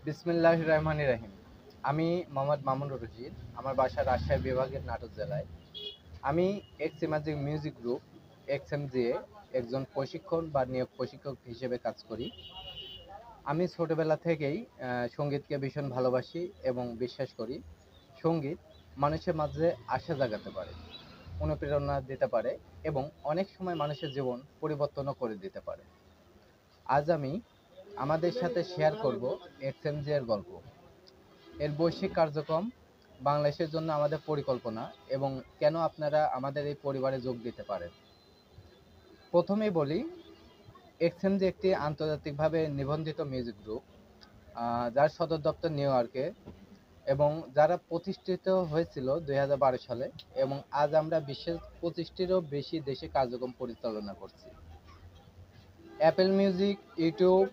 বিসমিল্লাহির রহমানির রহিম। আমি মোহাম্মদ মামুনুর রশিদ। আমার বাসা রাজশাহী বিভাগের নাটোর জেলায়। আমি x imaging music group XMG একজন প্রশিক্ষণ বা নিয়োগ প্রশিক্ষক হিসেবে কাজ করি। আমি ছোটবেলা থেকেই সঙ্গীতকে ভীষণ ভালোবাসি এবং বিশ্বাস করি সঙ্গীত মানুষের মাঝে আশা জাগাতে পারে, অনুপ্রেরণা দিতে পারে এবং অনেক সময় মানুষের জীবন পরিবর্তনও করে দিতে পারে। আজ আমি আমাদের সাথে শেয়ার করব XMG এর গল্প, এর বৈশ্বিক কার্যক্রম, বাংলাদেশের জন্য আমাদের পরিকল্পনা এবং কেন আপনারা আমাদের এই পরিবারে যোগ দিতে পারেন। প্রথমেই বলি, XMG একটি আন্তর্জাতিকভাবে নিবন্ধিত মিউজিক গ্রুপ, যার সদর দপ্তর নিউ ইয়র্কে এবং যারা প্রতিষ্ঠিত হয়েছিল 2012 সালে এবং আজ আমরা বিশ্বের 25টিরও বেশি দেশে কার্যক্রম পরিচালনা করছি। অ্যাপেল মিউজিক, ইউটিউব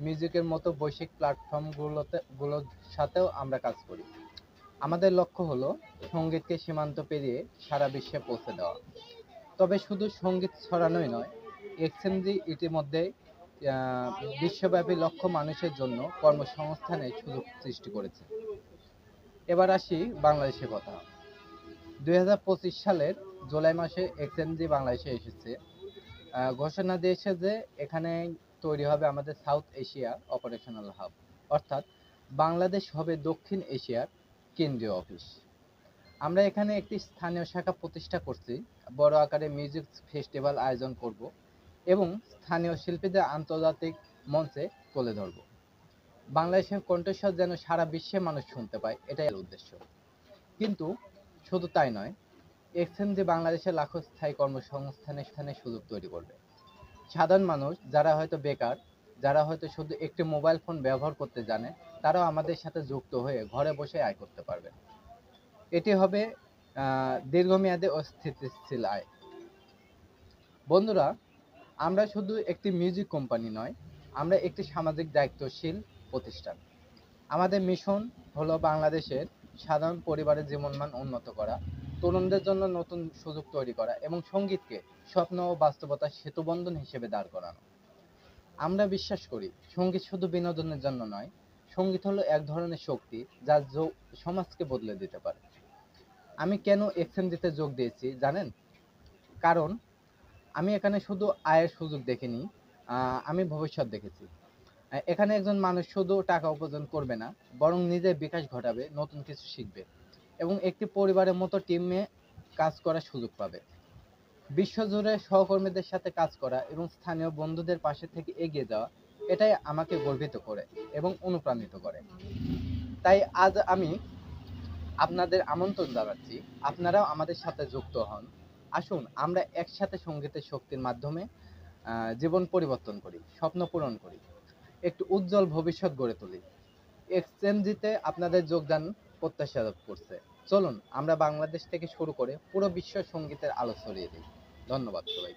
মিউজিকের মতো বৈশ্বিক প্ল্যাটফর্মগুলোর সাথেও আমরা কাজ করি। আমাদের লক্ষ্য হলো সঙ্গীতকে সীমান্ত পেরিয়ে সারা বিশ্বে পৌঁছে দেওয়া। তবে শুধু সঙ্গীত ছড়ানোই নয়, XMG ইতিমধ্যে বিশ্বব্যাপী লক্ষ মানুষের জন্য কর্মসংস্থানের সুযোগ সৃষ্টি করেছে। এবার আসি বাংলাদেশের কথা। 2025 সালের জুলাই মাসে XMG বাংলাদেশে এসেছে। ঘোষণা দিয়েছে যে এখানে তৈরি হবে আমাদের সাউথ এশিয়া অপারেশনাল হাব, অর্থাৎ বাংলাদেশ হবে দক্ষিণ এশিয়ার কেন্দ্রীয় অফিস। আমরা এখানে একটি স্থানীয় শাখা প্রতিষ্ঠা করছি, বড় আকারে মিউজিক ফেস্টিভ্যাল আয়োজন করব এবং স্থানীয় শিল্পীদের আন্তর্জাতিক মঞ্চে তুলে ধরব। বাংলাদেশের কণ্ঠস্বর যেন সারা বিশ্বে মানুষ শুনতে পায়, এটাই এর উদ্দেশ্য। কিন্তু শুধু তাই নয়, XMG বাংলাদেশের লাখো স্থায়ী কর্মসংস্থানের সুযোগ তৈরি করবে। সাধারণ মানুষ যারা হয়তো বেকার, যারা হয়তো শুধু একটি মোবাইল ফোন ব্যবহার করতে জানে, তারাও আমাদের সাথে যুক্ত হয়ে ঘরে বসে আয় করতে পারবে। এটি হবে দীর্ঘমেয়াদী ও স্থিতিশীল আয়। বন্ধুরা, আমরা শুধু একটি মিউজিক কোম্পানি নয়, আমরা একটি সামাজিক দায়িত্বশীল প্রতিষ্ঠান। আমাদের মিশন হলো বাংলাদেশের সাধারণ পরিবারের জীবনমান উন্নত করা, তরুণদের জন্য নতুন সুযোগ তৈরি করা এবং সঙ্গীতকে স্বপ্ন ও বাস্তবতার সেতুবন্ধন হিসেবে দাঁড় করানো। আমরা বিশ্বাস করি সঙ্গীত শুধু বিনোদনের জন্য নয়, সঙ্গীত হলো এক ধরনের শক্তি যা সমাজকে বদলে দিতে পারে। আমি কেন XMG-তে যোগ দিয়েছি জানেন? কারণ আমি এখানে শুধু আয়ের সুযোগ দেখিনি, আমি ভবিষ্যৎ দেখেছি। এখানে একজন মানুষ শুধু টাকা উপার্জন করবে না, বরং নিজের বিকাশ ঘটাবে, নতুন কিছু শিখবে এবং একটি পরিবারের মতো টিমে কাজ করার সুযোগ পাবে। বিশ্বজুড়ে সহকর্মীদের সাথে কাজ করা এবং স্থানীয় বন্ধুদের পাশে থেকে এগিয়ে যাওয়া, এটাই আমাকে গর্বিত করে এবং অনুপ্রাণিত করে। তাই আজ আমি আপনাদের আমন্ত্রণ জানাচ্ছি, আপনারাও আমাদের সাথে যুক্ত হন। আসুন আমরা একসাথে সঙ্গীতের শক্তির মাধ্যমে জীবন পরিবর্তন করি, স্বপ্ন পূরণ করি, একটু উজ্জ্বল ভবিষ্যৎ গড়ে তুলি। XMG-তে আপনাদের যোগদান প্রত্যাশা করছে। চলুন আমরা বাংলাদেশ থেকে শুরু করে পুরো বিশ্ব সঙ্গীতের আলো ছড়িয়ে দিই। ধন্যবাদ সবাই।